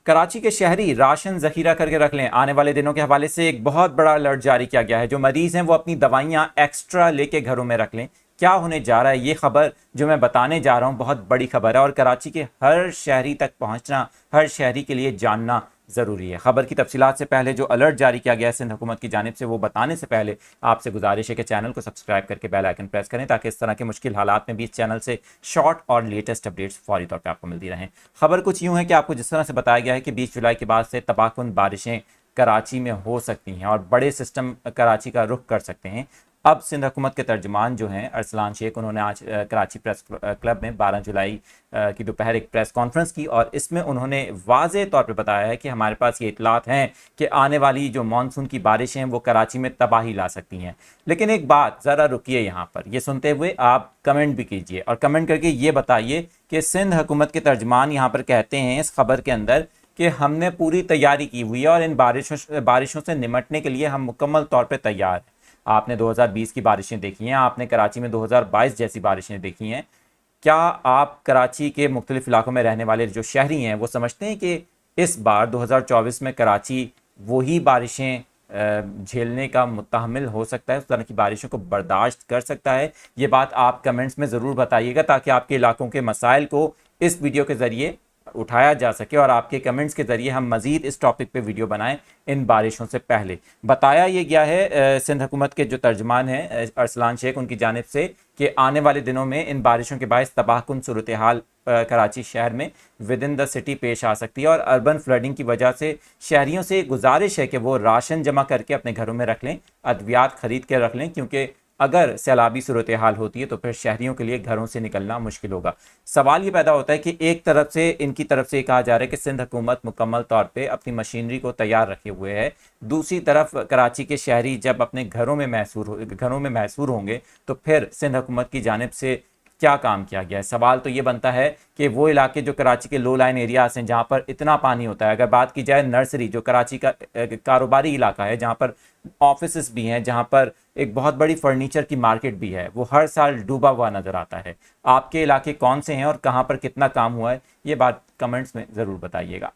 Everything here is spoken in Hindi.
कराची के शहरी राशन जखीरा करके रख लें। आने वाले दिनों के हवाले से एक बहुत बड़ा अलर्ट जारी किया गया है। जो मरीज हैं वो अपनी दवाइयां एक्स्ट्रा लेके घरों में रख लें। क्या होने जा रहा है, ये खबर जो मैं बताने जा रहा हूं बहुत बड़ी खबर है और कराची के हर शहरी तक पहुंचना, हर शहरी के लिए जानना ज़रूरी है। खबर की तफसीलात से पहले जो अलर्ट जारी किया गया है सिंध हुकूमत की जानिब से, वो बताने से पहले आपसे गुजारिश है कि चैनल को सब्सक्राइब करके बेल आइकन प्रेस करें ताकि इस तरह के मुश्किल हालात में भी इस चैनल से शॉर्ट और लेटेस्ट अपडेट्स फौरी तौर पर आपको मिलती रहें। खबर कुछ यूँ है कि आपको जिस तरह से बताया गया है कि 20 जुलाई के बाद से तबाहकुन बारिशें कराची में हो सकती हैं और बड़े सिस्टम कराची का रुख कर सकते हैं। अब सिंध हुकूमत के तर्जमान जो हैं अरसलान शेख, उन्होंने आज कराची प्रेस क्लब में 12 जुलाई की दोपहर एक प्रेस कॉन्फ्रेंस की और इसमें उन्होंने वाज़ेह तौर पे बताया है कि हमारे पास ये इतलात हैं कि आने वाली जो मानसून की बारिशें हैं वो कराची में तबाही ला सकती हैं। लेकिन एक बात, ज़रा रुकिए यहाँ पर, ये सुनते हुए आप कमेंट भी कीजिए और कमेंट करके ये बताइए कि सिंध हुकूमत के तर्जमान यहाँ पर कहते हैं इस खबर के अंदर कि हमने पूरी तैयारी की हुई है और इन बारिशों से निमटने के लिए हम मुकम्मल तौर पर तैयार हैं। आपने 2020 की बारिशें देखी हैं, आपने कराची में 2022 जैसी बारिशें देखी हैं। क्या आप कराची के मुख्तलिफ इलाकों में रहने वाले जो शहरी हैं वो समझते हैं कि इस बार 2024 में कराची वही बारिशें झेलने का मुतहम्मिल हो सकता है, उस तरह की बारिशों को बर्दाश्त कर सकता है? ये बात आप कमेंट्स में ज़रूर बताइएगा ताकि आपके इलाकों के मसाइल को इस वीडियो के ज़रिए उठाया जा सके और आपके कमेंट्स के ज़रिए हम मज़ीद इस टॉपिक पे वीडियो बनाएं इन बारिशों से पहले। बताया ये गया है सिंध हुकूमत के जो तर्जमान हैं अरसलान शेख, उनकी जानिब से कि आने वाले दिनों में इन बारिशों के बायस तबाहकुन सूरत हाल कराची शहर में विद इन द सिटी पेश आ सकती है और अर्बन फ्लडिंग की वजह से शहरियों से गुजारिश है कि वो राशन जमा करके अपने घरों में रख लें, अद्वियात ख़रीद के रख लें, क्योंकि अगर सैलाबी सूरत हाल होती है तो फिर शहरियों के लिए घरों से निकलना मुश्किल होगा। सवाल ये पैदा होता है कि एक तरफ से इनकी तरफ से कहा जा रहा है कि सिंध हुकूमत मुकम्मल तौर पे अपनी मशीनरी को तैयार रखे हुए है, दूसरी तरफ कराची के शहरी जब अपने घरों में मैसूर होंगे तो फिर सिंध हुकूमत की जानिब से क्या काम किया गया है? सवाल तो ये बनता है कि वो इलाके जो कराची के लो लाइन एरियाज हैं जहाँ पर इतना पानी होता है, अगर बात की जाए नर्सरी जो कराची का कारोबारी इलाका है जहाँ पर ऑफिस भी हैं, जहाँ पर एक बहुत बड़ी फर्नीचर की मार्केट भी है, वो हर साल डूबा हुआ नज़र आता है। आपके इलाके कौन से हैं और कहाँ पर कितना काम हुआ है, ये बात कमेंट्स में ज़रूर बताइएगा।